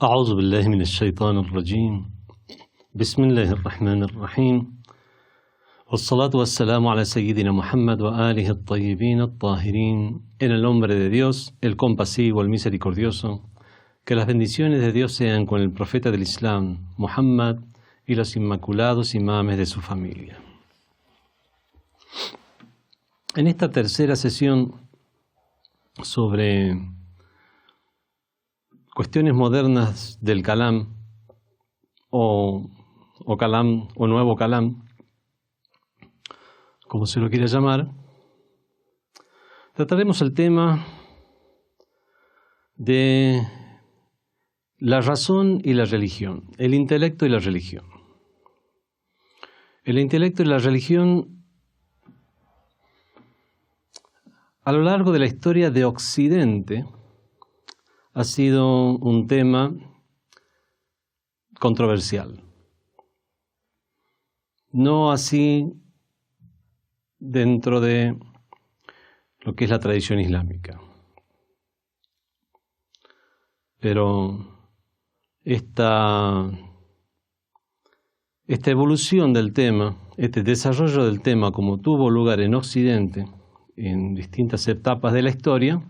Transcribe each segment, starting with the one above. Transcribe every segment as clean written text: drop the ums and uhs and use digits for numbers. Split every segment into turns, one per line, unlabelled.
أعوذ بالله من الشيطان الرجيم بسم الله الرحمن الرحيم والصلاة والسلام على سيدنا Muhammad وآله الطيبين الطاهرين. En el nombre de Dios, el compasivo, el misericordioso, que las bendiciones de Dios sean con el profeta del Islam, Muhammad, y los inmaculados imames de su familia. En esta tercera sesión sobre cuestiones modernas del Kalam o Kalam o nuevo Kalam, como se lo quiera llamar, trataremos el tema de la razón y la religión, el intelecto y la religión. El intelecto y la religión a lo largo de la historia de Occidente ha sido un tema controversial. No así dentro de lo que es la tradición islámica. Pero esta evolución del tema, este desarrollo del tema como tuvo lugar en Occidente en distintas etapas de la historia,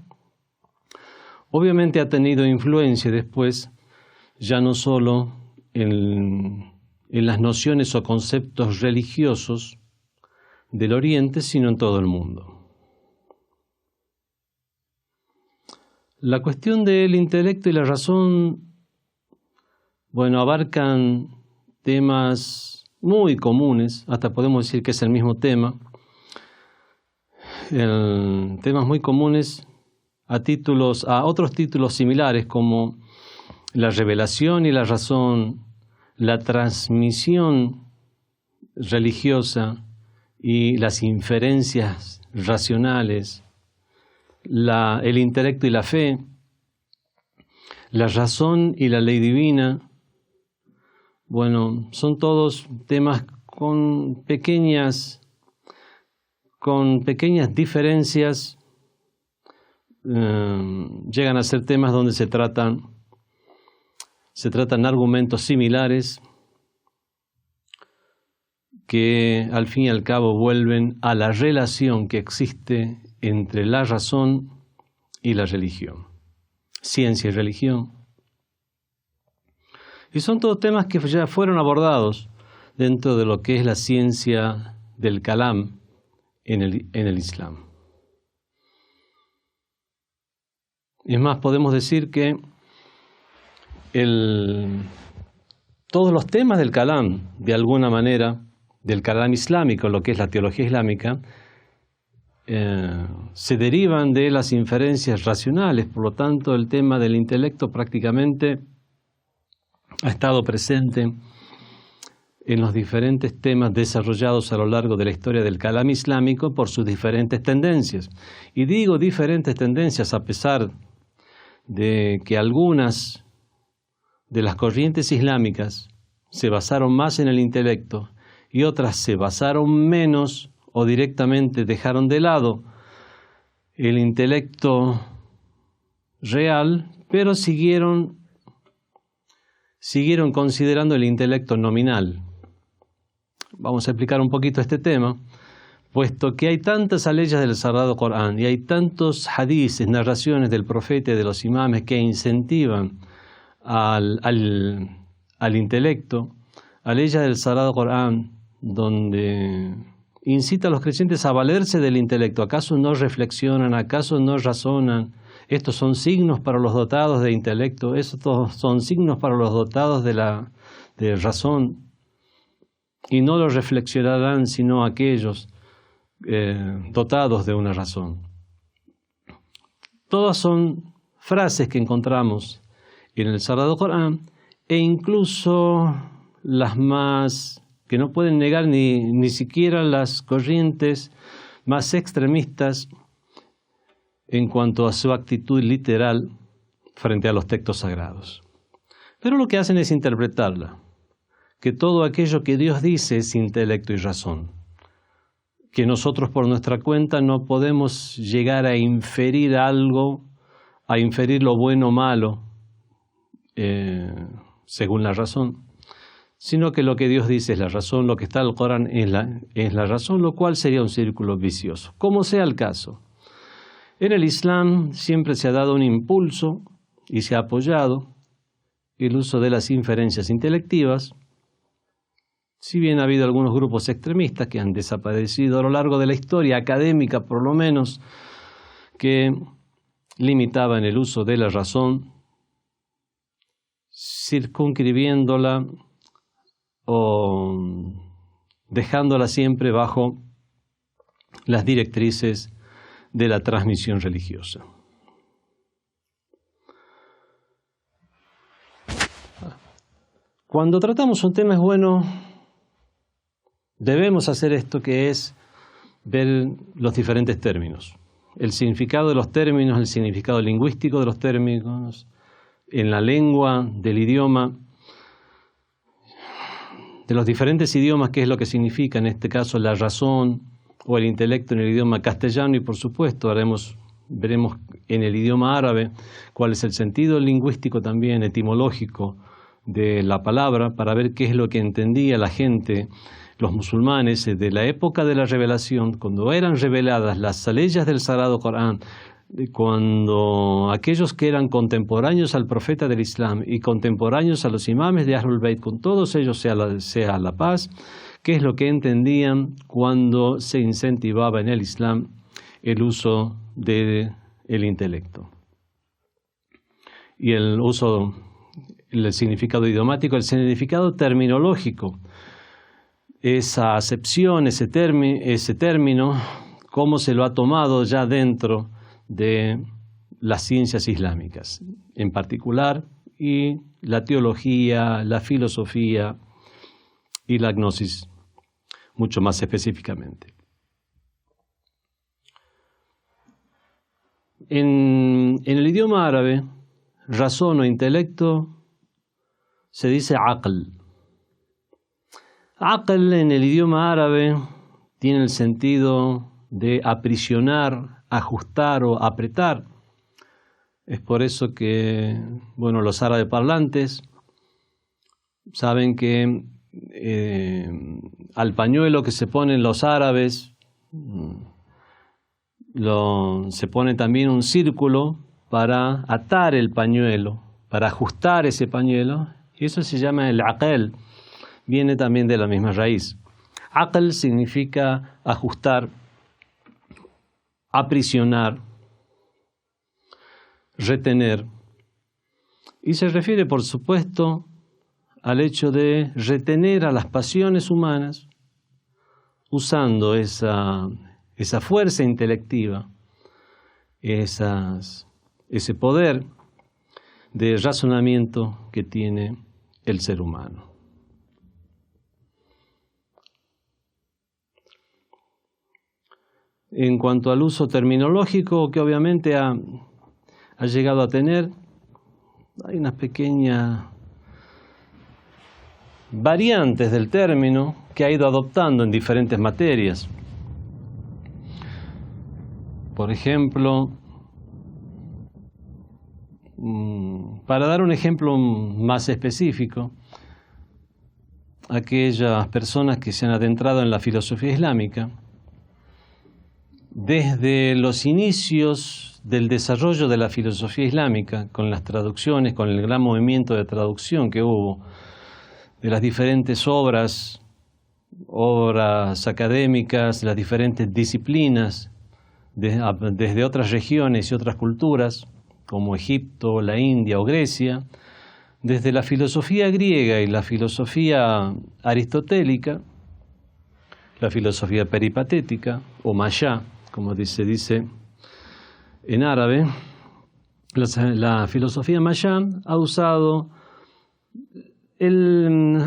obviamente ha tenido influencia después ya no solo en las nociones o conceptos religiosos del Oriente, sino en todo el mundo. La cuestión del intelecto y la razón, abarcan temas muy comunes, hasta podemos decir que es el mismo tema, temas muy comunes a otros títulos similares como la revelación y la razón, la transmisión religiosa y las inferencias racionales, el intelecto y la fe, la razón y la ley divina. Son todos temas con pequeñas diferencias. Llegan a ser temas donde se tratan argumentos similares que al fin y al cabo vuelven a la relación que existe entre la razón y la religión, ciencia y religión. Y son todos temas que ya fueron abordados dentro de lo que es la ciencia del Kalam en el Islam. Es más, podemos decir que todos los temas del Kalam, de alguna manera, del Kalam islámico, lo que es la teología islámica, se derivan de las inferencias racionales. Por lo tanto, el tema del intelecto prácticamente ha estado presente en los diferentes temas desarrollados a lo largo de la historia del Kalam islámico por sus diferentes tendencias. Y digo diferentes tendencias a pesar de que algunas de las corrientes islámicas se basaron más en el intelecto y otras se basaron menos o directamente dejaron de lado el intelecto real, pero siguieron considerando el intelecto nominal. Vamos a explicar un poquito este tema, puesto que hay tantas aleyas del Sagrado Corán y hay tantos hadices, narraciones del profeta y de los imames que incentivan al intelecto, aleyas del Sagrado Corán donde incita a los creyentes a valerse del intelecto. ¿Acaso no reflexionan? ¿Acaso no razonan? Estos son signos para los dotados de intelecto, estos son signos para los dotados de razón, y no lo reflexionarán sino aquellos dotados de una razón. Todas son frases que encontramos en el Sagrado Corán, e incluso las más que no pueden negar ni siquiera las corrientes más extremistas en cuanto a su actitud literal frente a los textos sagrados. Pero lo que hacen es interpretarla, que todo aquello que Dios dice es intelecto y razón, que nosotros por nuestra cuenta no podemos llegar a inferir algo, a inferir lo bueno o malo según la razón, sino que lo que Dios dice es la razón, lo que está en el Corán es la razón, lo cual sería un círculo vicioso. Como sea el caso, en el Islam siempre se ha dado un impulso y se ha apoyado el uso de las inferencias intelectivas, si bien ha habido algunos grupos extremistas que han desaparecido a lo largo de la historia académica, por lo menos, que limitaban el uso de la razón, circunscribiéndola o dejándola siempre bajo las directrices de la transmisión religiosa. Cuando tratamos un tema es bueno, debemos hacer esto, que es ver los diferentes términos, el significado de los términos, el significado lingüístico de los términos, en la lengua del idioma, de los diferentes idiomas, qué es lo que significa, en este caso, la razón o el intelecto en el idioma castellano, y por supuesto veremos en el idioma árabe cuál es el sentido lingüístico también, etimológico, de la palabra, para ver qué es lo que entendía la gente, los musulmanes de la época de la revelación, cuando eran reveladas las leyes del Sagrado Corán, cuando aquellos que eran contemporáneos al profeta del Islam y contemporáneos a los imames de Ahlul Bayt, con todos ellos sea la paz, qué es lo que entendían cuando se incentivaba en el Islam el uso del intelecto. Y el uso, el significado idiomático, el significado terminológico, esa acepción, ese término, cómo se lo ha tomado ya dentro de las ciencias islámicas, en particular, y la teología, la filosofía y la gnosis, mucho más específicamente. En el idioma árabe, razón o intelecto se dice aql. Aql en el idioma árabe tiene el sentido de aprisionar, ajustar o apretar. Es por eso que, los árabes parlantes saben que al pañuelo que se ponen los árabes se pone también un círculo para atar el pañuelo, para ajustar ese pañuelo, y eso se llama el aql. Viene también de la misma raíz. Aql significa ajustar, aprisionar, retener, y se refiere, por supuesto, al hecho de retener a las pasiones humanas usando esa fuerza intelectiva, ese poder de razonamiento que tiene el ser humano. En cuanto al uso terminológico que obviamente ha llegado a tener, hay unas pequeñas variantes del término que ha ido adoptando en diferentes materias. Por ejemplo, para dar un ejemplo más específico, aquellas personas que se han adentrado en la filosofía islámica, desde los inicios del desarrollo de la filosofía islámica, con las traducciones, con el gran movimiento de traducción que hubo de las diferentes obras académicas, las diferentes disciplinas, desde otras regiones y otras culturas, como Egipto, la India o Grecia, desde la filosofía griega y la filosofía aristotélica, la filosofía peripatética o mashá, como se dice en árabe, la filosofía mashá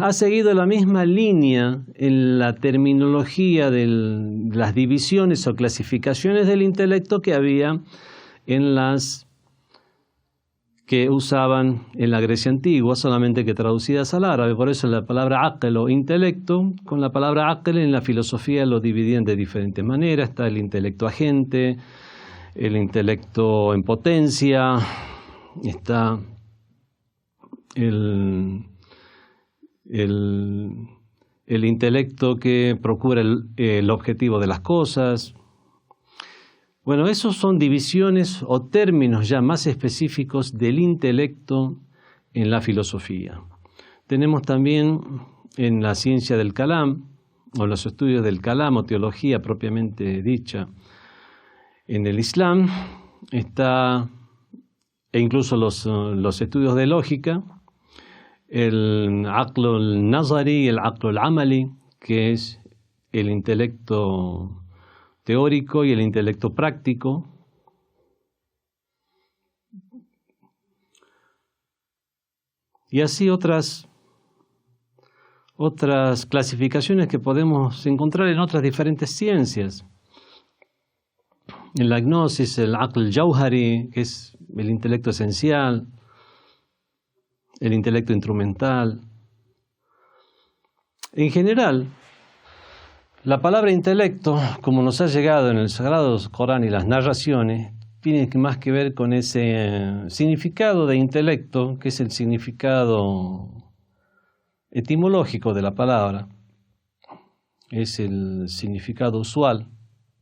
ha seguido la misma línea en la terminología de las divisiones o clasificaciones del intelecto que había en las que usaban en la Grecia antigua, solamente que traducidas al árabe. Por eso la palabra aql o intelecto, con la palabra aql en la filosofía lo dividían de diferentes maneras. Está el intelecto agente, el intelecto en potencia, está el intelecto que procura el objetivo de las cosas. Bueno, esos son divisiones o términos ya más específicos del intelecto en la filosofía. Tenemos también en la ciencia del Kalam, o los estudios del Kalam, o teología propiamente dicha, en el Islam, e incluso los estudios de lógica, el Aql al-Nazari y el Aql al-Amali, que es el intelecto teórico y el intelecto práctico. Y así otras clasificaciones que podemos encontrar en otras diferentes ciencias. En la gnosis, el Aql Jauhari, que es el intelecto esencial, el intelecto instrumental. En general, la palabra intelecto, como nos ha llegado en el Sagrado Corán y las narraciones, tiene más que ver con ese significado de intelecto, que es el significado etimológico de la palabra. Es el significado usual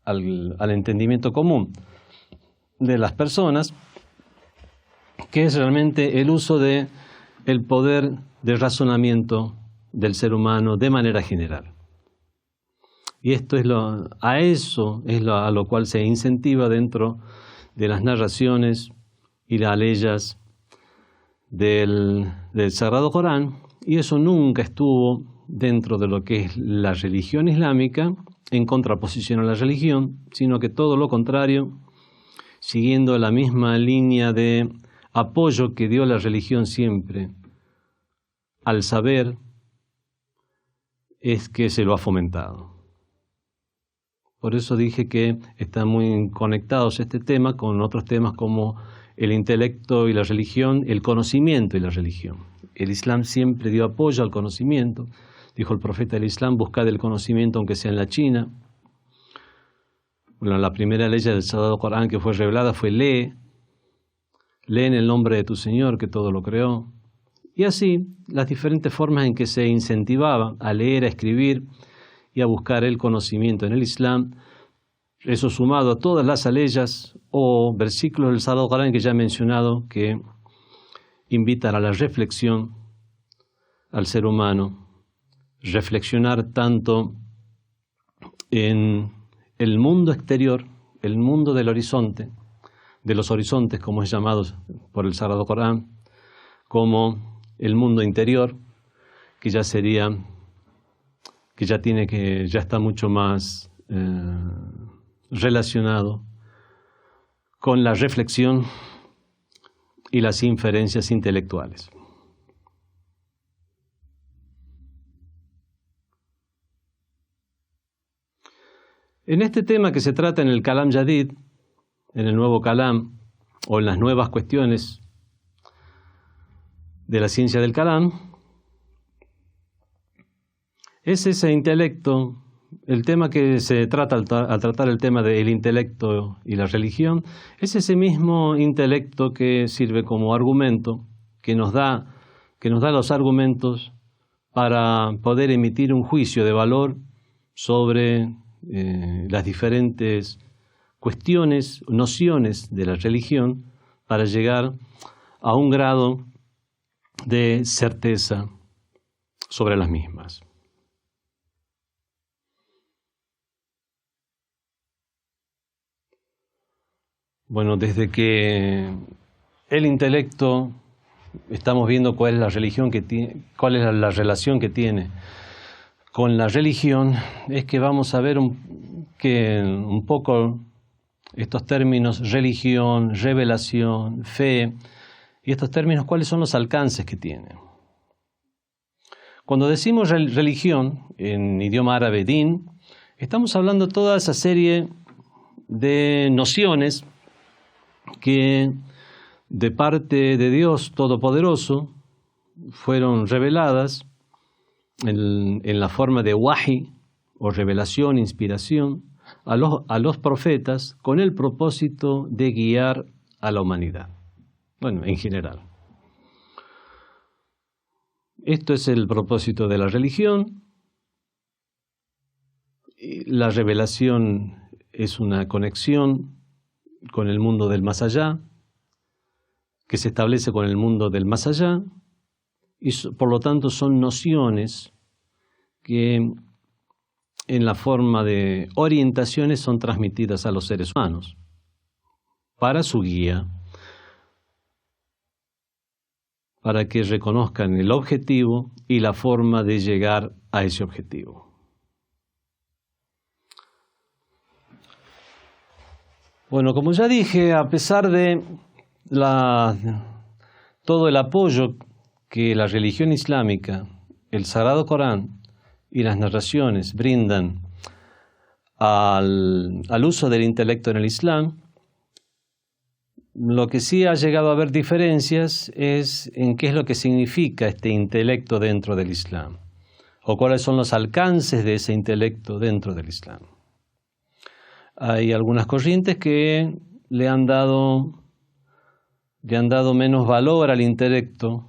al entendimiento común de las personas, que es realmente el uso del poder de razonamiento del ser humano de manera general. Y esto es a lo cual se incentiva dentro de las narraciones y las leyes del Sagrado Corán, y eso nunca estuvo dentro de lo que es la religión islámica, en contraposición a la religión, sino que todo lo contrario, siguiendo la misma línea de apoyo que dio la religión siempre al saber, es que se lo ha fomentado. Por eso dije que están muy conectados este tema con otros temas como el intelecto y la religión, el conocimiento y la religión. El Islam siempre dio apoyo al conocimiento. Dijo el profeta del Islam: buscad el conocimiento aunque sea en la China. Bueno, la primera ley del Sagrado Corán que fue revelada fue lee en el nombre de tu Señor que todo lo creó. Y así, las diferentes formas en que se incentivaba a leer, a escribir y a buscar el conocimiento en el Islam, eso sumado a todas las aleyas o versículos del Sagrado Corán que ya he mencionado, que invitan a la reflexión al ser humano, reflexionar tanto en el mundo exterior, el mundo del horizonte, de los horizontes como es llamado por el Sagrado Corán, como el mundo interior, que ya está mucho más relacionado con la reflexión y las inferencias intelectuales. En este tema que se trata en el Kalam Jadid, en el nuevo Kalam, o en las nuevas cuestiones de la ciencia del Kalam, es ese intelecto, el tema que se trata al tratar el tema del intelecto y la religión, es ese mismo intelecto que sirve como argumento, que nos da los argumentos para poder emitir un juicio de valor sobre las diferentes cuestiones, nociones de la religión, para llegar a un grado de certeza sobre las mismas. Bueno, desde que el intelecto, estamos viendo cuál es la religión cuál es la relación que tiene con la religión, es que vamos a ver un poco estos términos religión, revelación, fe, y estos términos, cuáles son los alcances que tienen. Cuando decimos religión, en idioma árabe din, estamos hablando de toda esa serie de nociones que de parte de Dios Todopoderoso fueron reveladas en la forma de wahi, o revelación, inspiración, a los profetas con el propósito de guiar a la humanidad. Bueno, en general. Esto es el propósito de la religión. La revelación es una conexión con el mundo del más allá, que se establece con el mundo del más allá, y por lo tanto son nociones que en la forma de orientaciones son transmitidas a los seres humanos para su guía, para que reconozcan el objetivo y la forma de llegar a ese objetivo. Bueno, como ya dije, a pesar de todo el apoyo que la religión islámica, el Sagrado Corán y las narraciones brindan al uso del intelecto en el Islam, lo que sí ha llegado a haber diferencias es en qué es lo que significa este intelecto dentro del Islam, o cuáles son los alcances de ese intelecto dentro del Islam. Hay algunas corrientes que le han dado menos valor al intelecto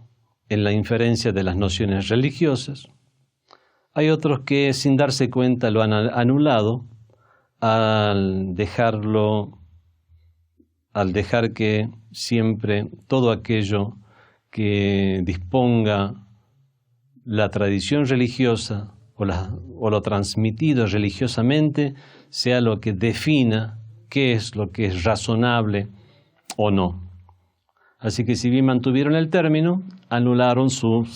en la inferencia de las nociones religiosas. Hay otros que sin darse cuenta lo han anulado al dejar que siempre todo aquello que disponga la tradición religiosa o lo transmitido religiosamente sea lo que defina qué es lo que es razonable o no. Así que si bien mantuvieron el término, anularon su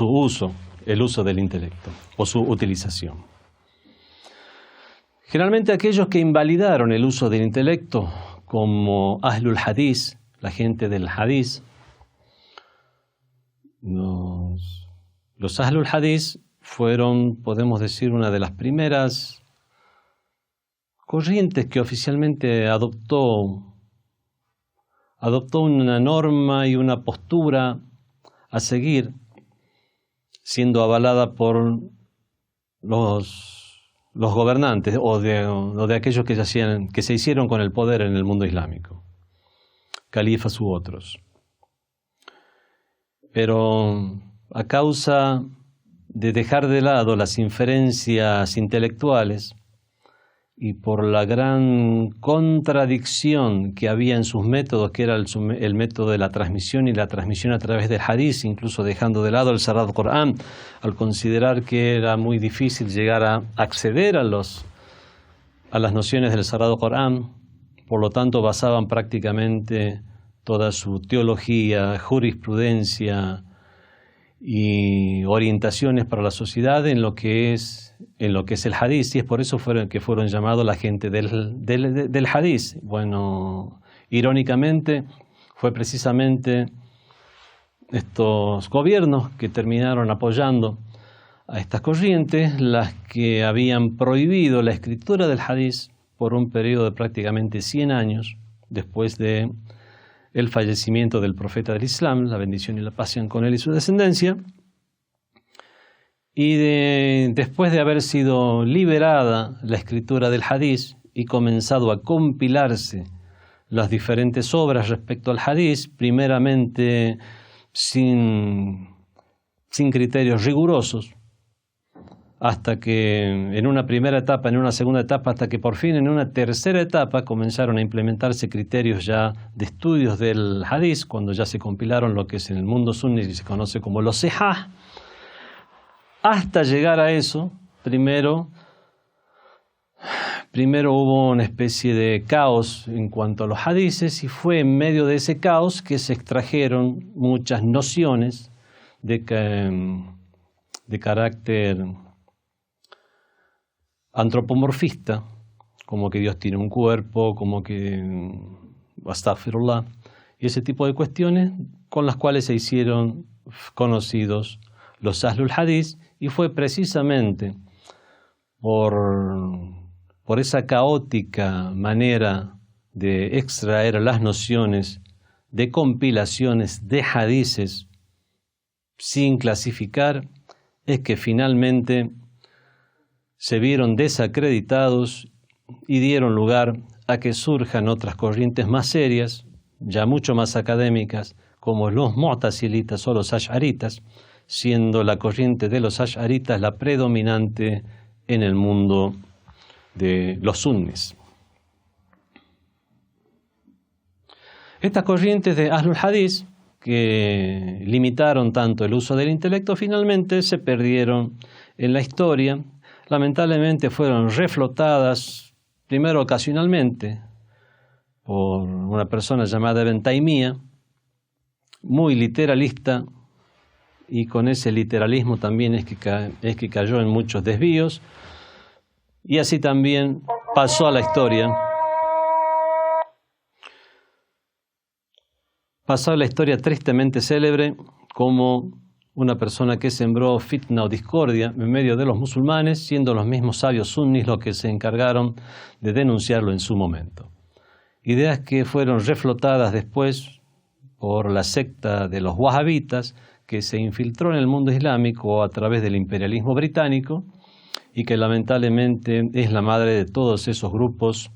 uso, el uso del intelecto o su utilización. Generalmente aquellos que invalidaron el uso del intelecto, como Ahlul Hadith, la gente del Hadith, los Ahlul Hadith fueron, podemos decir, una de las primeras corrientes que oficialmente adoptó una norma y una postura a seguir, siendo avalada por los gobernantes o de aquellos que se hicieron con el poder en el mundo islámico, califas u otros. Pero a causa de dejar de lado las inferencias intelectuales y por la gran contradicción que había en sus métodos, que era el método de la transmisión y la transmisión a través del hadith, incluso dejando de lado el Sagrado Corán, al considerar que era muy difícil llegar a acceder a las nociones del Sagrado Corán, por lo tanto basaban prácticamente toda su teología, jurisprudencia y orientaciones para la sociedad en lo que es el hadith, y es por eso que fueron llamados la gente del hadith. Bueno, irónicamente fue precisamente estos gobiernos que terminaron apoyando a estas corrientes las que habían prohibido la escritura del hadith por un periodo de prácticamente 100 años después de el fallecimiento del profeta del Islam, la bendición y la paz sean con él y su descendencia, y después de haber sido liberada la escritura del hadith y comenzado a compilarse las diferentes obras respecto al hadith, primeramente sin criterios rigurosos, hasta que en una primera etapa, en una segunda etapa, hasta que por fin en una tercera etapa comenzaron a implementarse criterios ya de estudios del hadith, cuando ya se compilaron lo que es en el mundo sunni y se conoce como los sihah. Hasta llegar a eso, primero hubo una especie de caos en cuanto a los hadices, y fue en medio de ese caos que se extrajeron muchas nociones de carácter antropomorfista, como que Dios tiene un cuerpo, como que astaghfirullah, y ese tipo de cuestiones con las cuales se hicieron conocidos los Ahlul Hadith, y fue precisamente por esa caótica manera de extraer las nociones de compilaciones de hadices sin clasificar, es que finalmente se vieron desacreditados y dieron lugar a que surjan otras corrientes más serias, ya mucho más académicas, como los mu'tazilitas o los ash'aritas, siendo la corriente de los ash'aritas la predominante en el mundo de los sunnis. Estas corrientes de Ahlul Hadith, que limitaron tanto el uso del intelecto, finalmente se perdieron en la historia. Lamentablemente fueron reflotadas, primero ocasionalmente, por una persona llamada Ibn Taymiyah, muy literalista, y con ese literalismo también es que cayó en muchos desvíos, y así también pasó a la historia. Pasó a la historia tristemente célebre como una persona que sembró fitna o discordia en medio de los musulmanes, siendo los mismos sabios sunnis los que se encargaron de denunciarlo en su momento. Ideas que fueron reflotadas después por la secta de los wahabitas, que se infiltró en el mundo islámico a través del imperialismo británico y que lamentablemente es la madre de todos esos grupos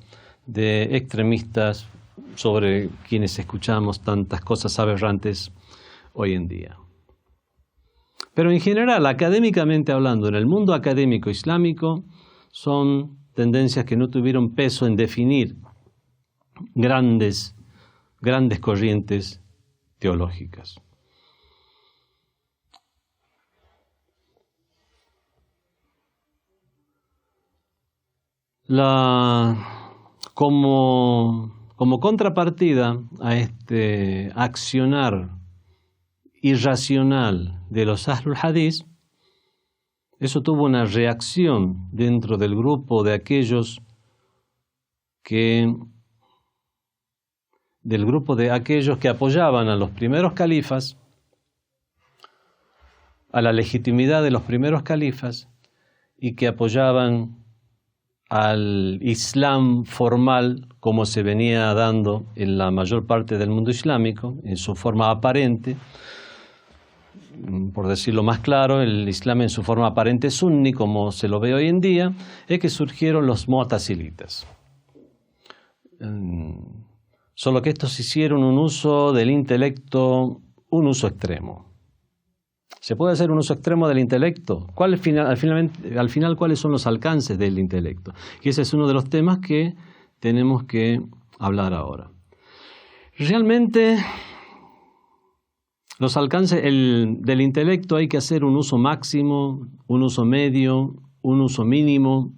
de extremistas sobre quienes escuchamos tantas cosas aberrantes hoy en día. Pero en general, académicamente hablando, en el mundo académico islámico, son tendencias que no tuvieron peso en definir grandes corrientes teológicas. Como contrapartida a este accionar irracional de los Ahlul Hadith, eso tuvo una reacción dentro del grupo de aquellos que apoyaban a los primeros califas, a la legitimidad de los primeros califas, y que apoyaban al Islam formal como se venía dando en la mayor parte del mundo islámico, en su forma aparente. Por decirlo más claro, el Islam en su forma aparente sunni, como se lo ve hoy en día, es que surgieron los mu'tazilitas. Solo que estos hicieron un uso del intelecto, un uso extremo. ¿Se puede hacer un uso extremo del intelecto? Al final, ¿cuáles son los alcances del intelecto? Y ese es uno de los temas que tenemos que hablar ahora. Realmente, los alcances del intelecto hay que hacer un uso máximo, un uso medio, un uso mínimo.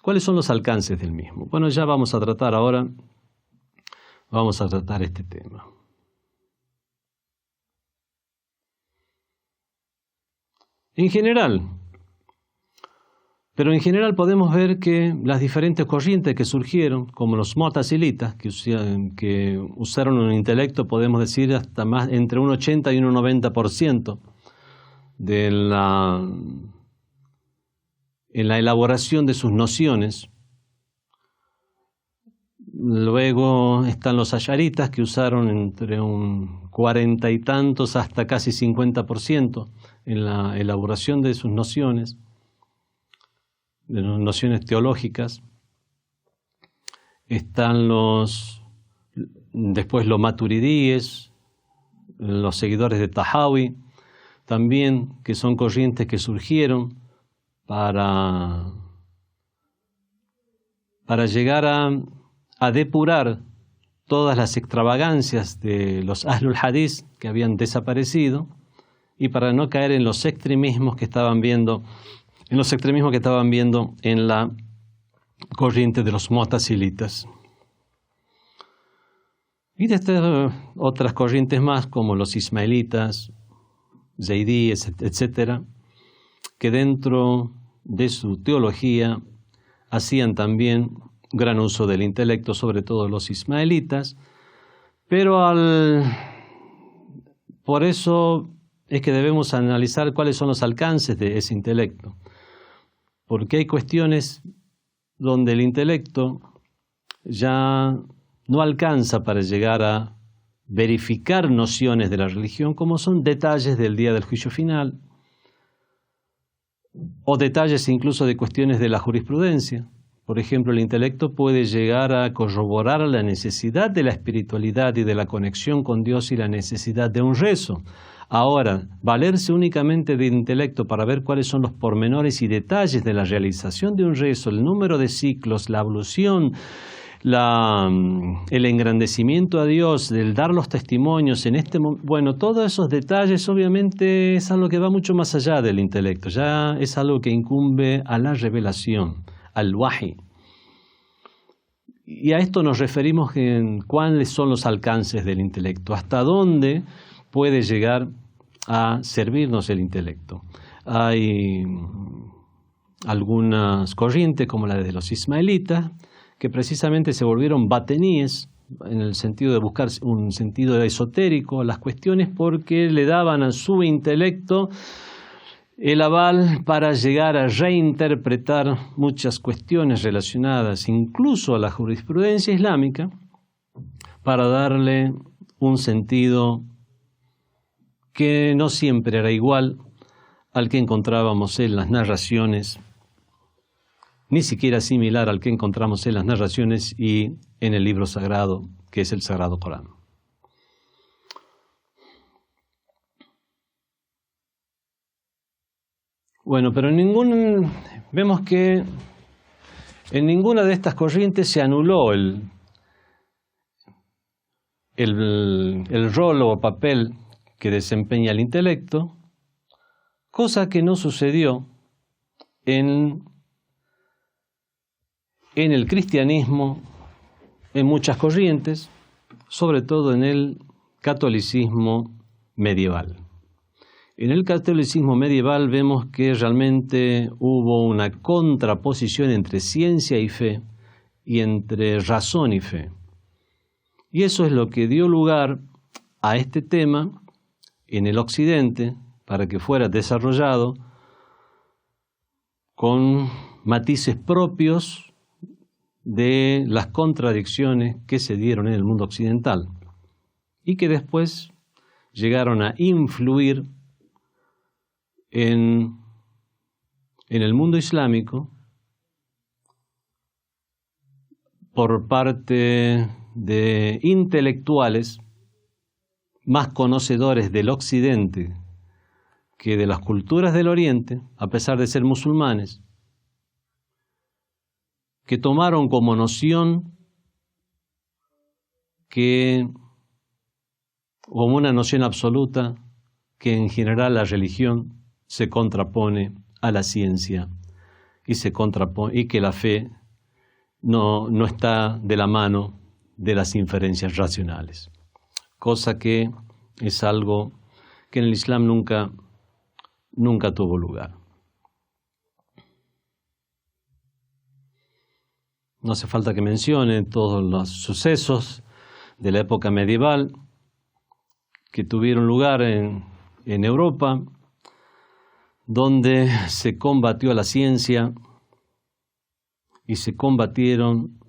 ¿Cuáles son los alcances del mismo? Bueno, ya vamos a tratar este tema. En general podemos ver que las diferentes corrientes que surgieron, como los mu'tazilitas, que usaron un intelecto, podemos decir, hasta más entre un 80 y un 90% en la elaboración de sus nociones. Luego están los ash'aritas, que usaron entre un 40 y tantos hasta casi 50% en la elaboración de sus nociones, de las nociones teológicas. Están después los maturidíes, los seguidores de Tahawi, también, que son corrientes que surgieron para llegar a depurar todas las extravagancias de los Ahlul Hadith que habían desaparecido, y para no caer en los extremismos que estaban viendo en la corriente de los mu'tazilitas. Y desde otras corrientes más, como los ismaelitas, zaidíes, etc., que dentro de su teología hacían también gran uso del intelecto, sobre todo los ismaelitas, pero por eso es que debemos analizar cuáles son los alcances de ese intelecto, porque hay cuestiones donde el intelecto ya no alcanza para llegar a verificar nociones de la religión, como son detalles del día del juicio final, o detalles incluso de cuestiones de la jurisprudencia, Por ejemplo, el intelecto puede llegar a corroborar la necesidad de la espiritualidad y de la conexión con Dios y la necesidad de un rezo. Ahora, valerse únicamente del intelecto para ver cuáles son los pormenores y detalles de la realización de un rezo, el número de ciclos, la evolución, el engrandecimiento a Dios, el dar los testimonios en este momento, bueno, todos esos detalles obviamente es algo que va mucho más allá del intelecto, ya es algo que incumbe a la revelación, al wahi. Y a esto nos referimos en cuáles son los alcances del intelecto, hasta dónde puede llegar a servirnos el intelecto. Hay algunas corrientes como la de los ismaelitas, que precisamente se volvieron bateníes en el sentido de buscar un sentido esotérico a las cuestiones porque le daban a su intelecto el aval para llegar a reinterpretar muchas cuestiones relacionadas incluso a la jurisprudencia islámica para darle un sentido que no siempre era igual al que encontrábamos en las narraciones, ni siquiera similar al que encontramos en las narraciones y en el libro sagrado, que es el Sagrado Corán. Bueno, pero vemos que en ninguna de estas corrientes se anuló el rol o papel que desempeña el intelecto, cosa que no sucedió en el cristianismo, en muchas corrientes, sobre todo en el catolicismo medieval. En el catolicismo medieval vemos que realmente hubo una contraposición entre ciencia y fe y entre razón y fe. Y eso es lo que dio lugar a este tema en el Occidente para que fuera desarrollado con matices propios de las contradicciones que se dieron en el mundo occidental y que después llegaron a influir en el mundo islámico por parte de intelectuales más conocedores del Occidente que de las culturas del Oriente, a pesar de ser musulmanes, que tomaron como noción como una noción absoluta, que en general la religión se contrapone a la ciencia y que la fe no está de la mano de las inferencias racionales, cosa que es algo que en el Islam nunca tuvo lugar. No hace falta que mencione todos los sucesos de la época medieval que tuvieron lugar en Europa, donde se combatió a la ciencia y se combatieron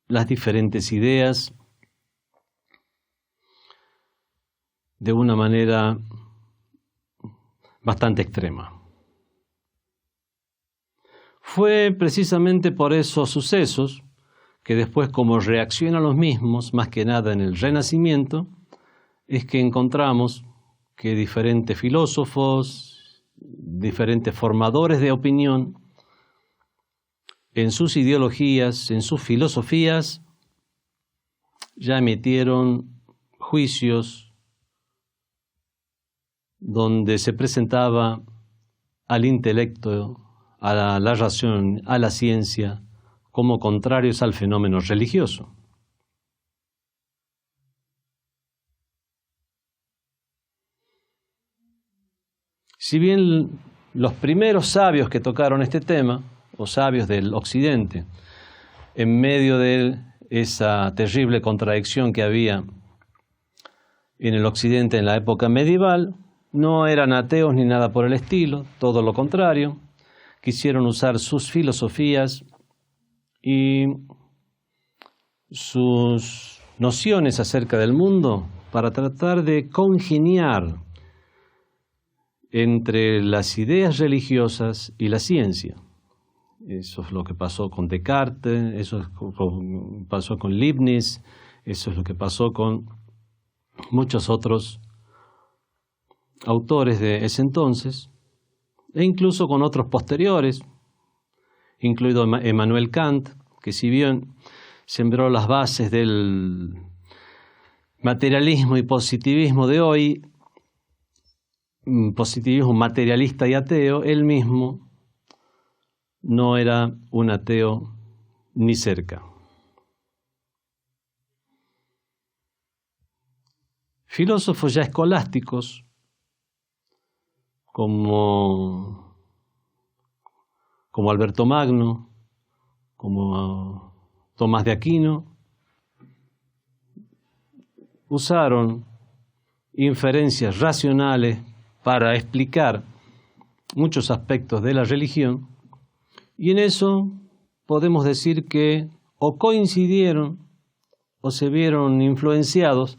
las diferentes ideas de una manera bastante extrema. Fue precisamente por esos sucesos que después, como reacción a los mismos, más que nada en el Renacimiento, es que encontramos que diferentes filósofos, diferentes formadores de opinión, en sus ideologías, en sus filosofías, ya emitieron juicios donde se presentaba al intelecto, a la razón, a la ciencia, como contrarios al fenómeno religioso. Si bien los primeros sabios que tocaron este tema, o sabios del Occidente, en medio de esa terrible contradicción que había en el Occidente en la época medieval, no eran ateos ni nada por el estilo, todo lo contrario, quisieron usar sus filosofías y sus nociones acerca del mundo para tratar de congeniar entre las ideas religiosas y la ciencia. Eso es lo que pasó con Descartes, eso es lo que pasó con Leibniz, eso es lo que pasó con muchos otros autores de ese entonces, e incluso con otros posteriores, incluido Emmanuel Kant, que si bien sembró las bases del materialismo y positivismo de hoy, positivismo materialista y ateo, él mismo no era un ateo ni cerca. Filósofos ya escolásticos como Alberto Magno, como Tomás de Aquino, usaron inferencias racionales para explicar muchos aspectos de la religión, y en eso podemos decir que o coincidieron o se vieron influenciados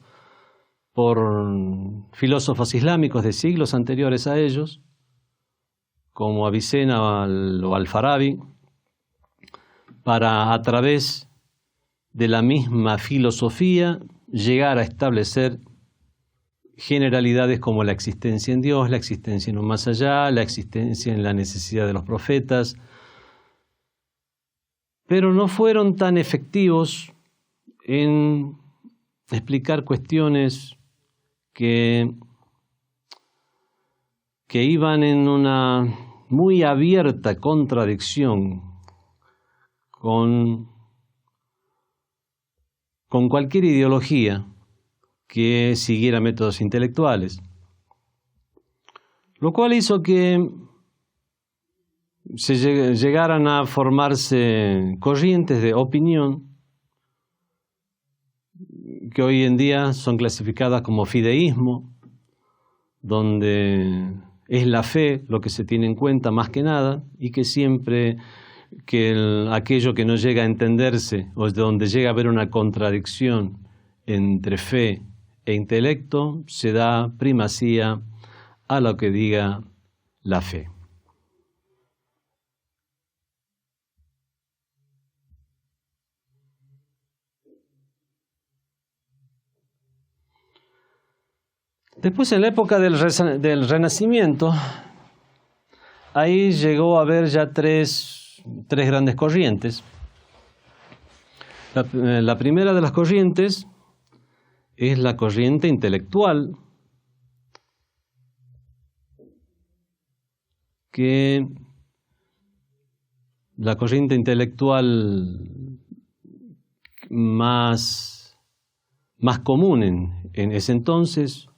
por filósofos islámicos de siglos anteriores a ellos, como Avicena o Al-Farabi, para a través de la misma filosofía llegar a establecer generalidades como la existencia en Dios, la existencia en un más allá, la existencia en la necesidad de los profetas, pero no fueron tan efectivos en explicar cuestiones que iban en una muy abierta contradicción con cualquier ideología que siguiera métodos intelectuales, lo cual hizo que se llegaran a formarse corrientes de opinión que hoy en día son clasificadas como fideísmo, donde es la fe lo que se tiene en cuenta más que nada, y que siempre que aquello que no llega a entenderse o donde llega a haber una contradicción entre fe e intelecto, se da primacía a lo que diga la fe. Después, en la época del Renacimiento, ahí llegó a haber ya tres grandes corrientes. La primera de las corrientes es la corriente intelectual, que la corriente intelectual más común en ese entonces,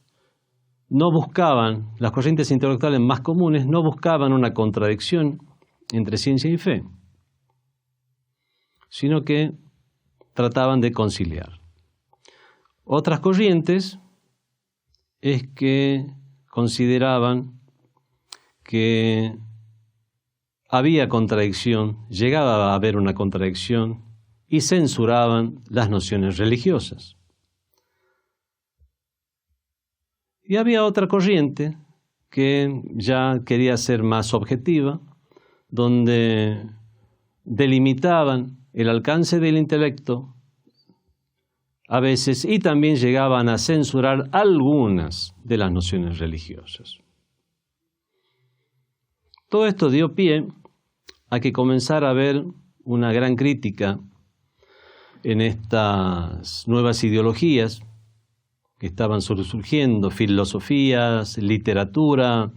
no buscaban, las corrientes intelectuales más comunes no buscaban una contradicción entre ciencia y fe, sino que trataban de conciliar. Otras corrientes es que consideraban que había contradicción, llegaba a haber una contradicción, y censuraban las nociones religiosas. Y había otra corriente que ya quería ser más objetiva, donde delimitaban el alcance del intelecto a veces y también llegaban a censurar algunas de las nociones religiosas. Todo esto dio pie a que comenzara a haber una gran crítica en estas nuevas ideologías que estaban surgiendo, filosofías, literatura,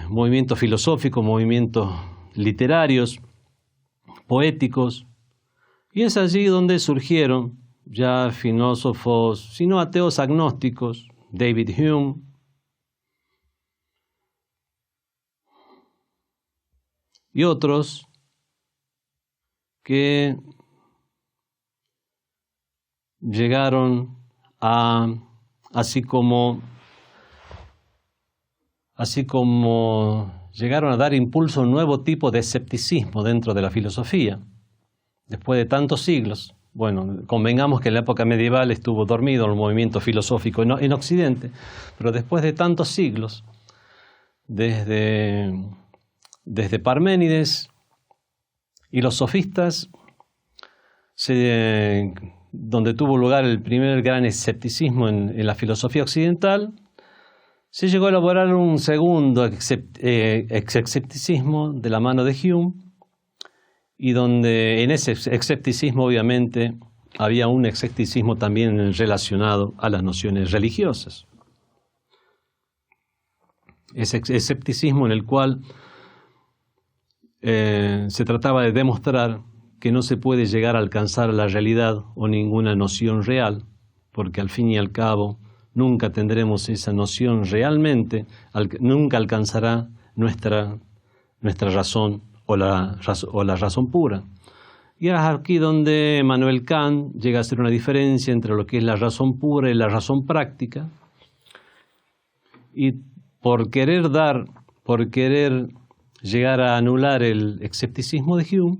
movimientos filosóficos, movimientos literarios, poéticos, y es allí donde surgieron ya filósofos, si no ateos, agnósticos, David Hume, y otros que llegaron a, así como llegaron a dar impulso a un nuevo tipo de escepticismo dentro de la filosofía. Después de tantos siglos, bueno, convengamos que en la época medieval estuvo dormido el movimiento filosófico en Occidente, pero después de tantos siglos, desde desde Parménides y los sofistas, donde tuvo lugar el primer gran escepticismo en la filosofía occidental, se llegó a elaborar un segundo escepticismo de la mano de Hume, y donde en ese escepticismo obviamente había un escepticismo también relacionado a las nociones religiosas. Ese escepticismo en el cual se trataba de demostrar que no se puede llegar a alcanzar la realidad o ninguna noción real, porque al fin y al cabo nunca tendremos esa noción realmente, nunca alcanzará nuestra razón o la razón pura. Y es aquí donde Immanuel Kant llega a hacer una diferencia entre lo que es la razón pura y la razón práctica, y por querer llegar a anular el escepticismo de Hume,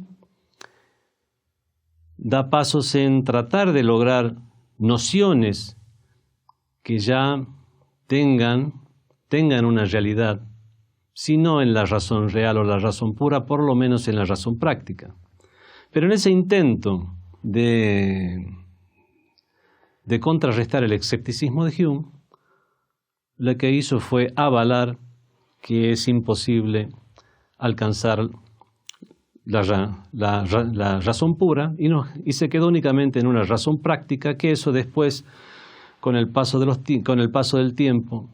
da pasos en tratar de lograr nociones que ya tengan una realidad, si no en la razón real o la razón pura, por lo menos en la razón práctica. Pero en ese intento de contrarrestar el escepticismo de Hume, lo que hizo fue avalar que es imposible alcanzar la razón pura y se quedó únicamente en una razón práctica, que eso después, con el paso del tiempo,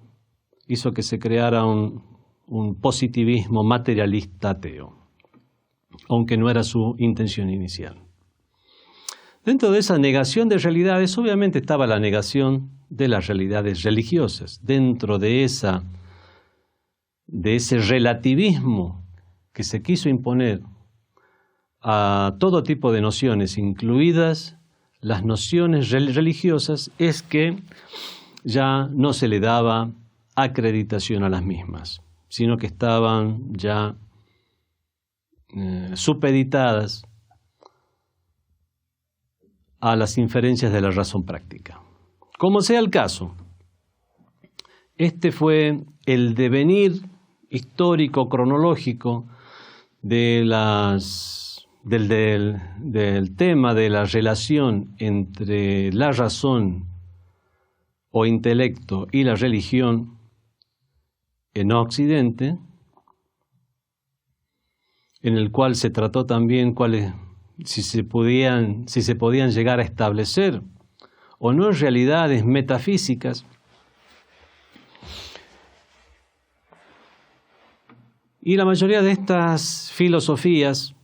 hizo que se creara un positivismo materialista ateo, aunque no era su intención inicial. Dentro de esa negación de realidades, obviamente estaba la negación de las realidades religiosas. Dentro de ese relativismo que se quiso imponer a todo tipo de nociones, incluidas las nociones religiosas, es que ya no se le daba acreditación a las mismas, sino que estaban ya supeditadas a las inferencias de la razón práctica. Como sea el caso, este fue el devenir histórico, cronológico del tema de la relación entre la razón o intelecto y la religión en Occidente, en el cual se trató también si se podían llegar a establecer o no realidades metafísicas. Y la mayoría de estas filosofías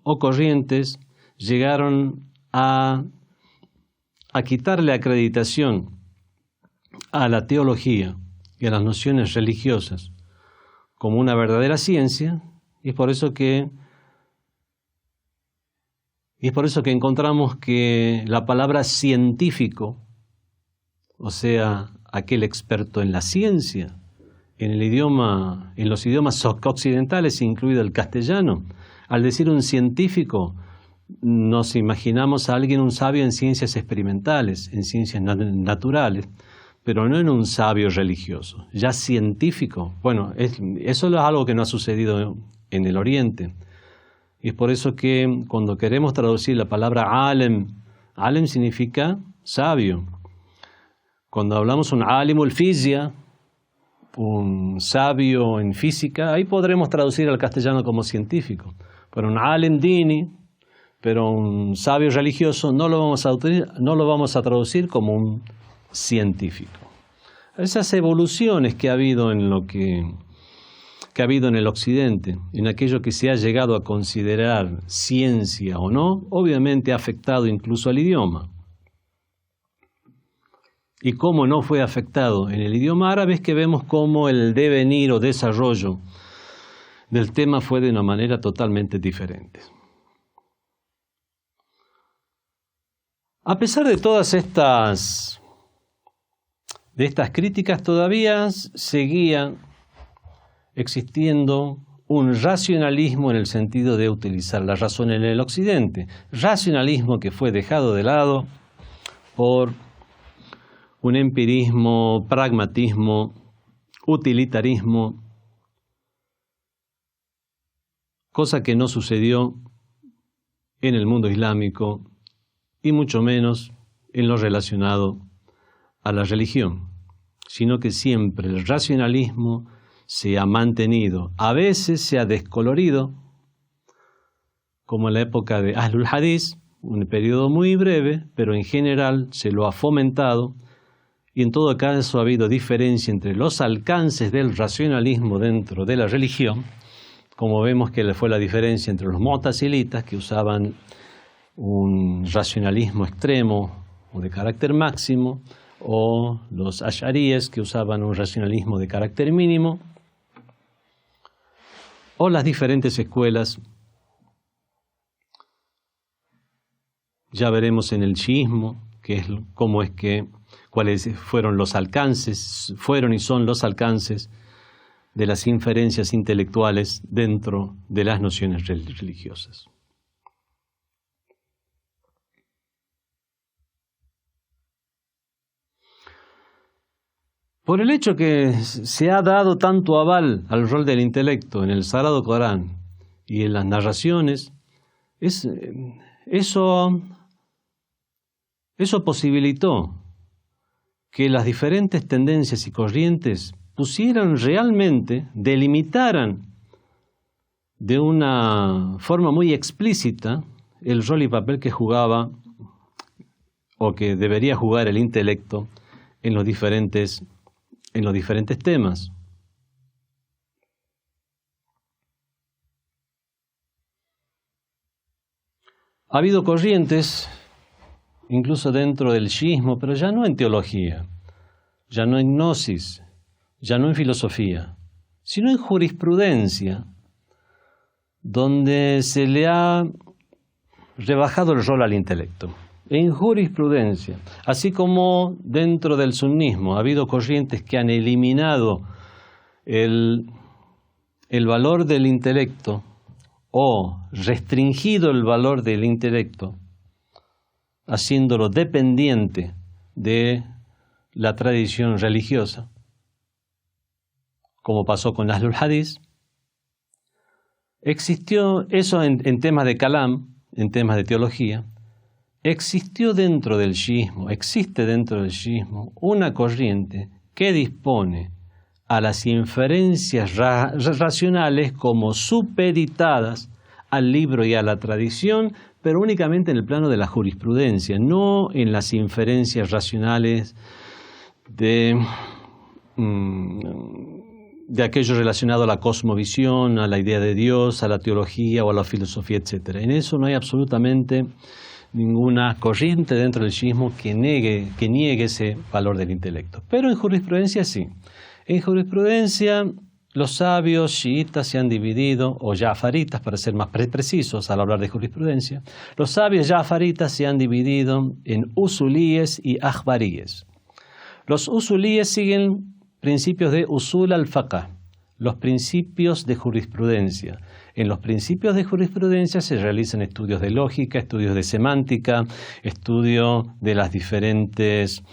o corrientes llegaron a quitarle acreditación a la teología y a las nociones religiosas como una verdadera ciencia, y es por eso que encontramos que la palabra científico, o sea, aquel experto en la ciencia, en los idiomas occidentales, incluido el castellano, al decir un científico, nos imaginamos a alguien, un sabio en ciencias experimentales, en ciencias naturales, pero no en un sabio religioso. Ya científico, bueno, eso es algo que no ha sucedido en el Oriente. Y es por eso que cuando queremos traducir la palabra alem significa sabio. Cuando hablamos un alimul fizia, un sabio en física, ahí podremos traducir al castellano como científico. Pero un alem dini, pero un sabio religioso, no lo vamos a traducir como un científico. Esas evoluciones que ha habido en el Occidente, en aquello que se ha llegado a considerar ciencia o no, obviamente ha afectado incluso al idioma. Y cómo no fue afectado en el idioma árabe, es que vemos cómo el devenir o desarrollo del tema fue de una manera totalmente diferente. A pesar de todas estas críticas, todavía seguía existiendo un racionalismo en el sentido de utilizar la razón en el Occidente. Racionalismo que fue dejado de lado por un empirismo, pragmatismo, utilitarismo cosa que no sucedió en el mundo islámico y mucho menos en lo relacionado a la religión, sino que siempre el racionalismo se ha mantenido, a veces se ha descolorido, como en la época de Ahlul Hadith, un periodo muy breve, pero en general se lo ha fomentado, y en todo caso ha habido diferencia entre los alcances del racionalismo dentro de la religión, como vemos que fue la diferencia entre los mu'tazilitas, que usaban un racionalismo extremo o de carácter máximo, o los ash'aríes, que usaban un racionalismo de carácter mínimo, o las diferentes escuelas. Ya veremos en el chiismo cuáles fueron los alcances, fueron y son los alcances de las inferencias intelectuales dentro de las nociones religiosas. Por el hecho que se ha dado tanto aval al rol del intelecto en el Sagrado Corán y en las narraciones, eso posibilitó que las diferentes tendencias y corrientes pusieran realmente, delimitaran de una forma muy explícita el rol y papel que jugaba o que debería jugar el intelecto en los diferentes temas. Ha habido corrientes, incluso dentro del chiismo, pero ya no en teología, ya no en gnosis, ya no en filosofía, sino en jurisprudencia, donde se le ha rebajado el rol al intelecto. En jurisprudencia, así como dentro del sunnismo ha habido corrientes que han eliminado el valor del intelecto o restringido el valor del intelecto, haciéndolo dependiente de la tradición religiosa, como pasó con Ahlul Hadith. Existió eso en temas de kalam, en temas de teología. Existe dentro del chiismo una corriente que dispone a las inferencias racionales como supeditadas al libro y a la tradición, pero únicamente en el plano de la jurisprudencia, no en las inferencias racionales de aquello relacionado a la cosmovisión, a la idea de Dios, a la teología o a la filosofía, etc. En eso no hay absolutamente ninguna corriente dentro del chiismo que niegue ese valor del intelecto. Pero en jurisprudencia sí. En jurisprudencia los sabios chiitas se han dividido, o jafaritas para ser más precisos al hablar de jurisprudencia, los sabios jafaritas se han dividido en usulíes y akhbaríes. Los usulíes siguen principios de usul al-faqh, los principios de jurisprudencia. En los principios de jurisprudencia se realizan estudios de lógica, estudios de semántica, estudio de las diferentes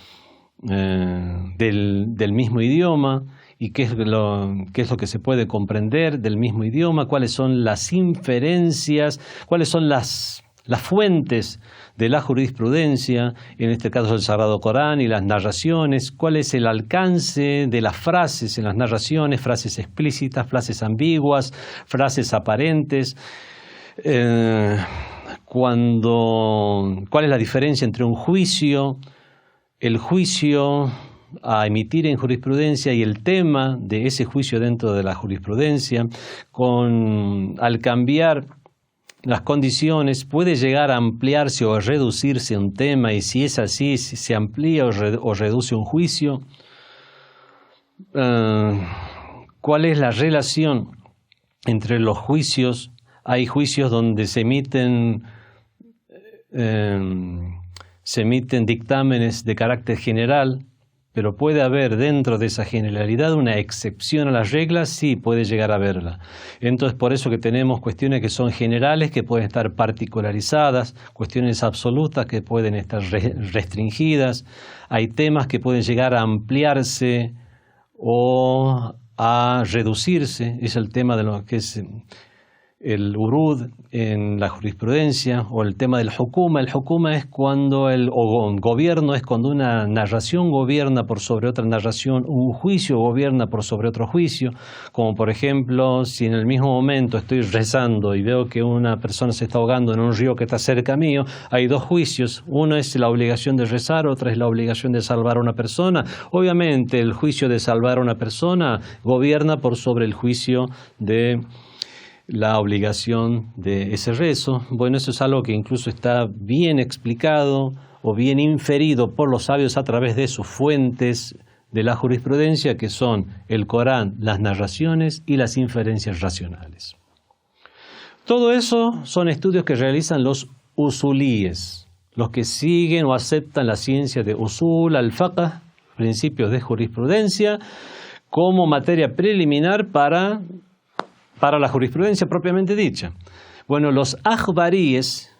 del mismo idioma y qué es lo que se puede comprender del mismo idioma, cuáles son las inferencias, cuáles son las fuentes de la jurisprudencia, en este caso el Sagrado Corán y las narraciones, cuál es el alcance de las frases en las narraciones, frases explícitas, frases ambiguas, frases aparentes, cuál es la diferencia entre un juicio, el juicio a emitir en jurisprudencia y el tema de ese juicio dentro de la jurisprudencia, al cambiar las condiciones puede llegar a ampliarse o a reducirse un tema, y si es así, si se amplía o reduce un juicio. ¿Cuál es la relación entre los juicios? Hay juicios donde se emiten dictámenes de carácter general, pero puede haber dentro de esa generalidad una excepción a las reglas, sí, puede llegar a haberla. Entonces, por eso que tenemos cuestiones que son generales, que pueden estar particularizadas, cuestiones absolutas que pueden estar restringidas, hay temas que pueden llegar a ampliarse o a reducirse, es el tema de lo que es el urud en la jurisprudencia, o el tema del hukuma. El hukuma es cuando gobierno es cuando una narración gobierna por sobre otra narración, un juicio gobierna por sobre otro juicio, como por ejemplo, si en el mismo momento estoy rezando y veo que una persona se está ahogando en un río que está cerca mío, hay dos juicios. Uno es la obligación de rezar, otra es la obligación de salvar a una persona. Obviamente el juicio de salvar a una persona gobierna por sobre el juicio de la obligación de ese rezo. Bueno, eso es algo que incluso está bien explicado o bien inferido por los sabios a través de sus fuentes de la jurisprudencia, que son el Corán, las narraciones y las inferencias racionales. Todo eso son estudios que realizan los usulíes, los que siguen o aceptan la ciencia de usul, al-fiqh, principios de jurisprudencia, como materia preliminar para la jurisprudencia propiamente dicha. Bueno, los akhbaríes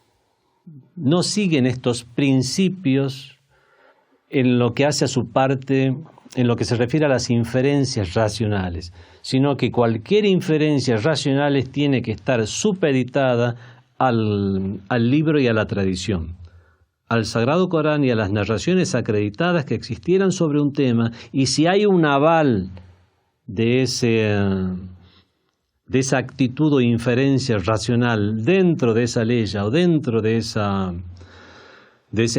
no siguen estos principios en lo que hace a su parte, en lo que se refiere a las inferencias racionales, sino que cualquier inferencia racional tiene que estar supeditada al libro y a la tradición, al Sagrado Corán y a las narraciones acreditadas que existieran sobre un tema, y si hay un aval de esa actitud o inferencia racional dentro de esa ley o dentro de ese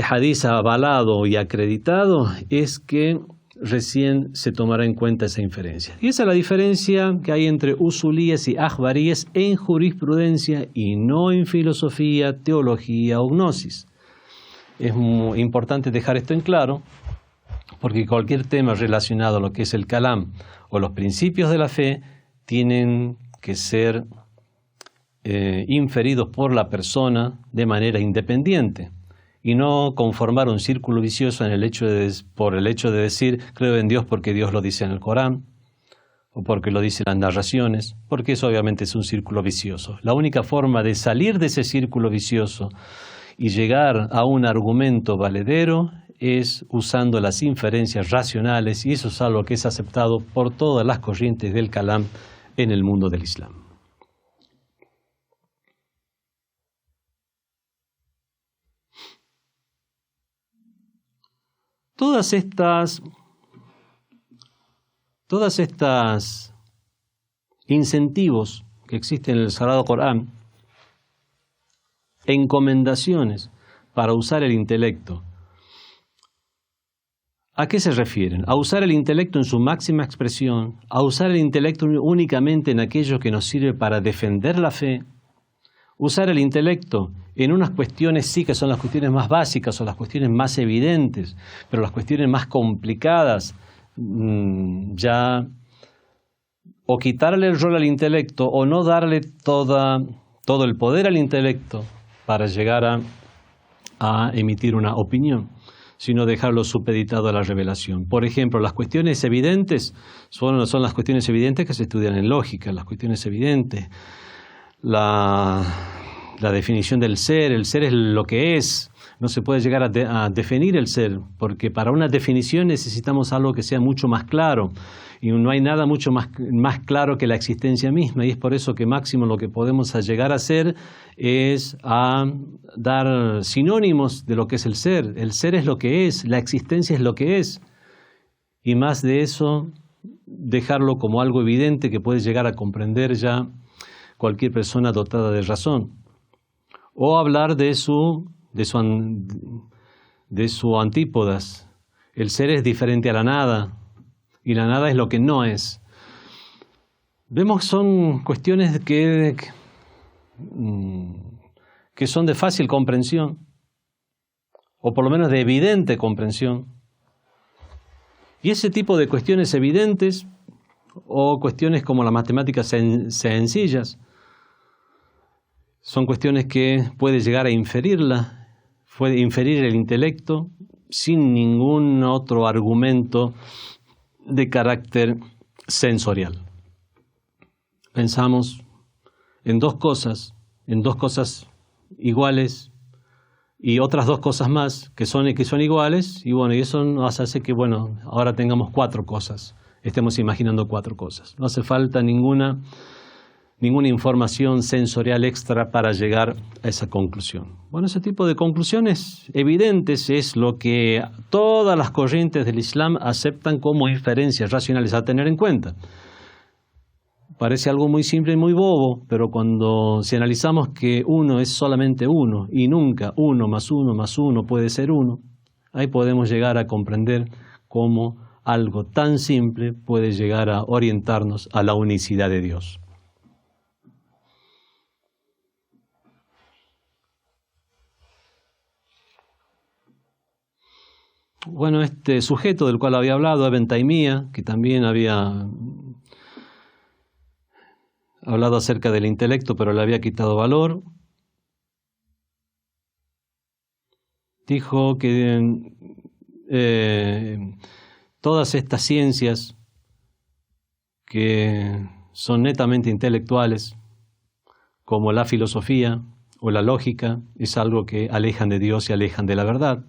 hadiz avalado y acreditado, es que recién se tomará en cuenta esa inferencia. Y esa es la diferencia que hay entre usulíes y akhbaríes en jurisprudencia y no en filosofía, teología o gnosis. Es muy importante dejar esto en claro, porque cualquier tema relacionado a lo que es el kalam o los principios de la fe tienen que ser inferidos por la persona de manera independiente y no conformar un círculo vicioso por el hecho de decir creo en Dios porque Dios lo dice en el Corán o porque lo dicen las narraciones, porque eso obviamente es un círculo vicioso. La única forma de salir de ese círculo vicioso y llegar a un argumento valedero es usando las inferencias racionales, y eso es algo que es aceptado por todas las corrientes del kalam en el mundo del Islam. Todas estas incentivos que existen en el Sagrado Corán, encomendaciones para usar el intelecto, ¿a qué se refieren? A usar el intelecto en su máxima expresión, a usar el intelecto únicamente en aquello que nos sirve para defender la fe, usar el intelecto en unas cuestiones sí que son las cuestiones más básicas o las cuestiones más evidentes, pero las cuestiones más complicadas, ya o quitarle el rol al intelecto o no darle todo el poder al intelecto para llegar a emitir una opinión, sino dejarlo supeditado a la revelación. Por ejemplo, las cuestiones evidentes son las cuestiones evidentes que se estudian en lógica, las cuestiones evidentes, la definición del ser. El ser es lo que es, no se puede llegar a definir el ser, porque para una definición necesitamos algo que sea mucho más claro, y no hay nada mucho más claro que la existencia misma, y es por eso que máximo lo que podemos llegar a hacer es a dar sinónimos de lo que es el ser. El ser es lo que es, la existencia es lo que es, y más de eso dejarlo como algo evidente que puede llegar a comprender ya cualquier persona dotada de razón, o hablar de su antípodas. El ser es diferente a la nada, y la nada es lo que no es. Vemos que son cuestiones que son de fácil comprensión, o por lo menos de evidente comprensión. Y ese tipo de cuestiones evidentes, o cuestiones como las matemáticas sencillas, son cuestiones que puede llegar a puede inferir el intelecto sin ningún otro argumento de carácter sensorial. Pensamos en dos cosas iguales y otras dos cosas más que son iguales, y bueno, y eso nos hace que ahora tengamos cuatro cosas, estemos imaginando cuatro cosas. No hace falta ninguna ninguna información sensorial extra para llegar a esa conclusión. Bueno, ese tipo de conclusiones evidentes es lo que todas las corrientes del Islam aceptan como inferencias racionales a tener en cuenta. Parece algo muy simple y muy bobo, pero si analizamos que uno es solamente uno y nunca uno más uno puede ser uno, ahí podemos llegar a comprender cómo algo tan simple puede llegar a orientarnos a la unicidad de Dios. Bueno, este sujeto del cual había hablado, Ibn Taymiyya, que también había hablado acerca del intelecto, pero le había quitado valor, dijo que todas estas ciencias que son netamente intelectuales, como la filosofía o la lógica, es algo que alejan de Dios y alejan de la verdad.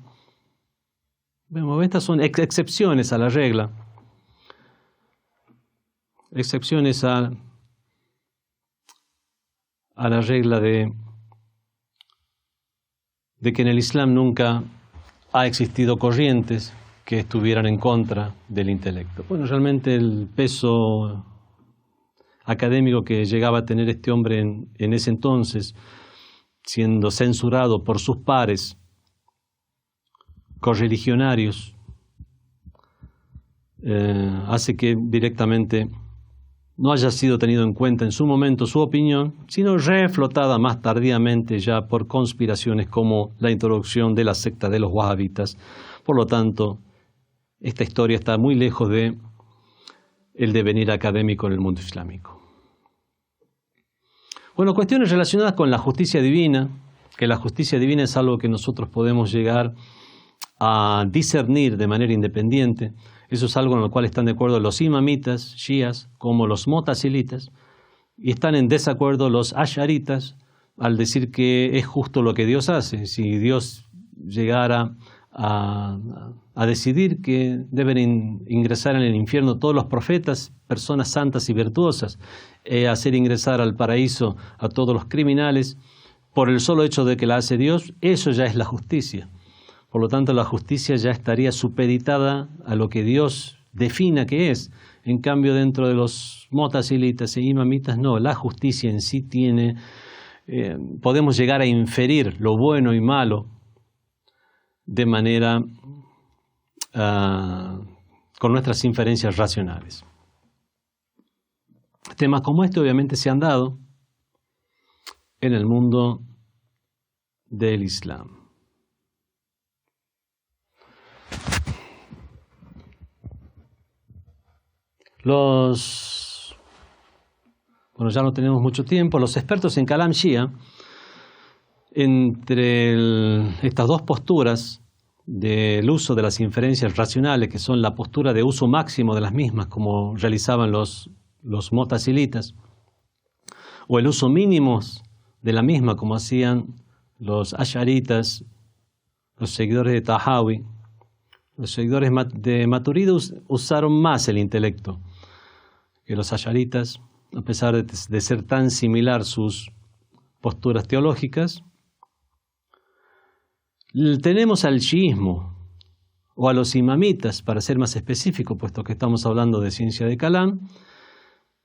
Bueno, estas son excepciones a la regla, excepciones a la regla de que en el Islam nunca ha existido corrientes que estuvieran en contra del intelecto. Bueno, realmente el peso académico que llegaba a tener este hombre en ese entonces, siendo censurado por sus pares correligionarios, hace que directamente no haya sido tenido en cuenta en su momento su opinión, sino reflotada más tardíamente ya por conspiraciones como la introducción de la secta de los wahabitas. Por lo tanto, esta historia está muy lejos de el devenir académico en el mundo islámico. Bueno, cuestiones relacionadas con la justicia divina, que la justicia divina es algo que nosotros podemos llegar a discernir de manera independiente. Eso es algo en lo cual están de acuerdo los imamitas, shias, como los mutazilitas, y están en desacuerdo los asharitas al decir que es justo lo que Dios hace. Si Dios llegara a decidir que deben ingresar en el infierno todos los profetas, personas santas y virtuosas, hacer ingresar al paraíso a todos los criminales, por el solo hecho de que la hace Dios, eso ya es la justicia. Por lo tanto, la justicia ya estaría supeditada a lo que Dios defina que es. En cambio, dentro de los mutazilitas e imamitas, no, la justicia en sí tiene, podemos llegar a inferir lo bueno y malo de manera, con nuestras inferencias racionales. Temas como este obviamente se han dado en el mundo del Islam. Bueno, ya no tenemos mucho tiempo. Los expertos en Kalam Shia, entre estas dos posturas del uso de las inferencias racionales, que son la postura de uso máximo de las mismas, como realizaban los mutazilitas, o el uso mínimo de la misma, como hacían los asharitas, los seguidores de Tahawi. Los seguidores de Maturidi usaron más el intelecto que los asharitas, a pesar de ser tan similar sus posturas teológicas. Tenemos al chiismo o a los imamitas, para ser más específico, puesto que estamos hablando de ciencia de Kalam,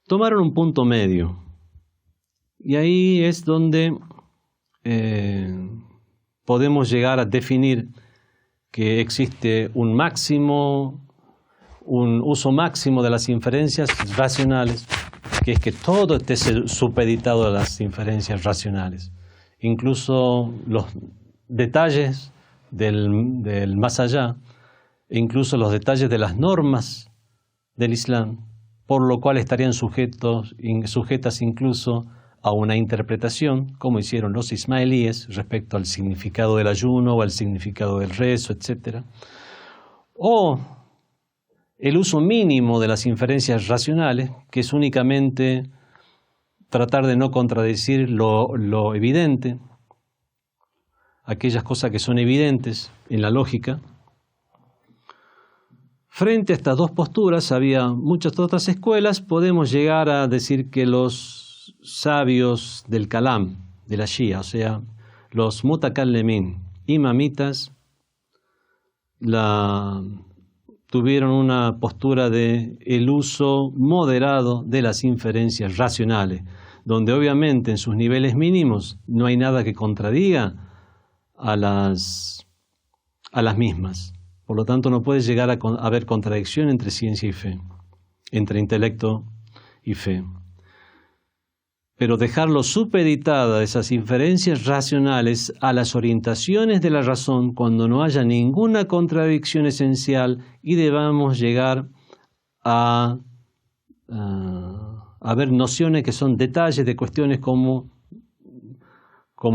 tomaron un punto medio. Y ahí es donde podemos llegar a definir que existe un uso máximo de las inferencias racionales, que es que todo esté supeditado a las inferencias racionales. Incluso los detalles del más allá, e incluso los detalles de las normas del Islam, por lo cual estarían sujetas incluso a una interpretación, como hicieron los ismaelíes respecto al significado del ayuno o al significado del rezo, etc. O el uso mínimo de las inferencias racionales, que es únicamente tratar de no contradecir lo evidente, aquellas cosas que son evidentes en la lógica. Frente a estas dos posturas había muchas otras escuelas. Podemos llegar a decir que los sabios del Kalam, de la Shia, o sea, los mutakallimin, imamitas, tuvieron una postura de el uso moderado de las inferencias racionales, donde obviamente en sus niveles mínimos no hay nada que contradiga a las mismas. Por lo tanto, no puede llegar a haber contradicción entre ciencia y fe, entre intelecto y fe. Pero dejarlo supeditada esas inferencias racionales a las orientaciones de la razón cuando no haya ninguna contradicción esencial y debamos llegar a ver nociones que son detalles de cuestiones como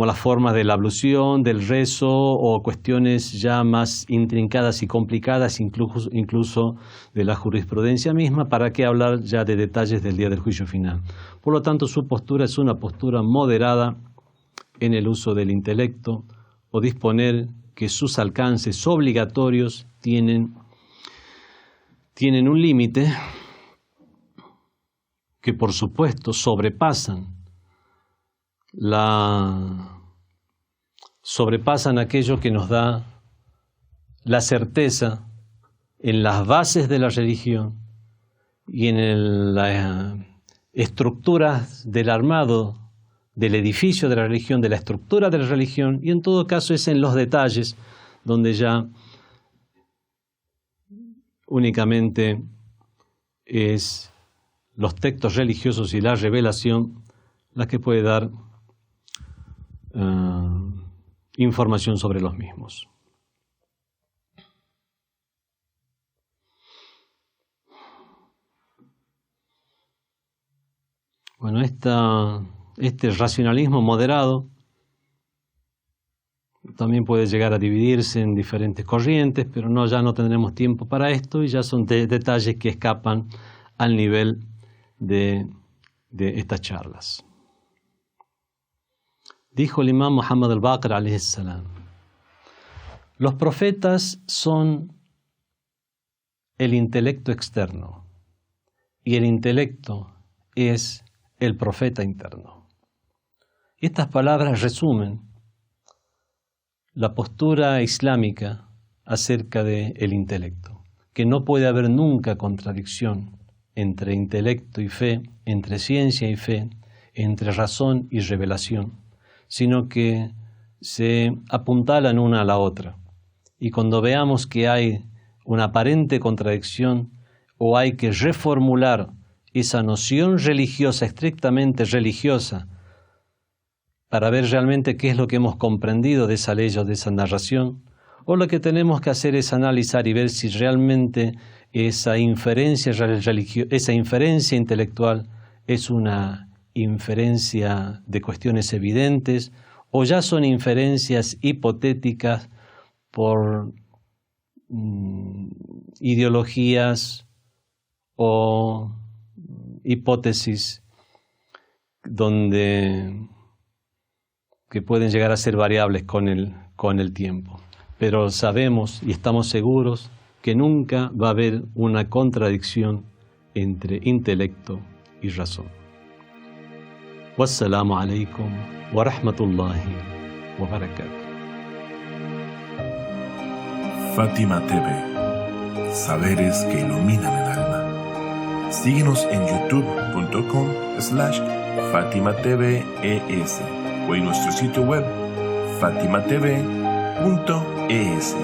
la forma de la ablución, del rezo, o cuestiones ya más intrincadas y complicadas, incluso de la jurisprudencia misma, ¿para qué hablar ya de detalles del día del juicio final? Por lo tanto, su postura es una postura moderada en el uso del intelecto, o disponer que sus alcances obligatorios tienen un límite que, por supuesto, sobrepasan aquello que nos da la certeza en las bases de la religión y en las estructuras del armado del edificio de la religión, de la estructura de la religión, y en todo caso es en los detalles donde ya únicamente es los textos religiosos y la revelación las que puede dar información sobre los mismos. Bueno, este racionalismo moderado también puede llegar a dividirse en diferentes corrientes, pero ya no tendremos tiempo para esto y ya son detalles que escapan al nivel de estas charlas. Dijo el imam Muhammad al-Baqir alayhi salam: los profetas son el intelecto externo y el intelecto es el profeta interno. Estas palabras resumen la postura islámica acerca del intelecto, que no puede haber nunca contradicción entre intelecto y fe, entre ciencia y fe, entre razón y revelación, sino que se apuntalan una a la otra. Y cuando veamos que hay una aparente contradicción o hay que reformular esa noción religiosa, estrictamente religiosa, para ver realmente qué es lo que hemos comprendido de esa ley o de esa narración, o lo que tenemos que hacer es analizar y ver si realmente esa inferencia intelectual es una inferencia de cuestiones evidentes o ya son inferencias hipotéticas por ideologías o hipótesis que pueden llegar a ser variables con el tiempo. Pero sabemos y estamos seguros que nunca va a haber una contradicción entre intelecto y razón. Wassalamu alaikum wa rahmatullahi wa barakatuh.
Fátima TV, saberes que iluminan el alma. Síguenos en youtube.com/FátimaTVES o en nuestro sitio web fatimatv.es.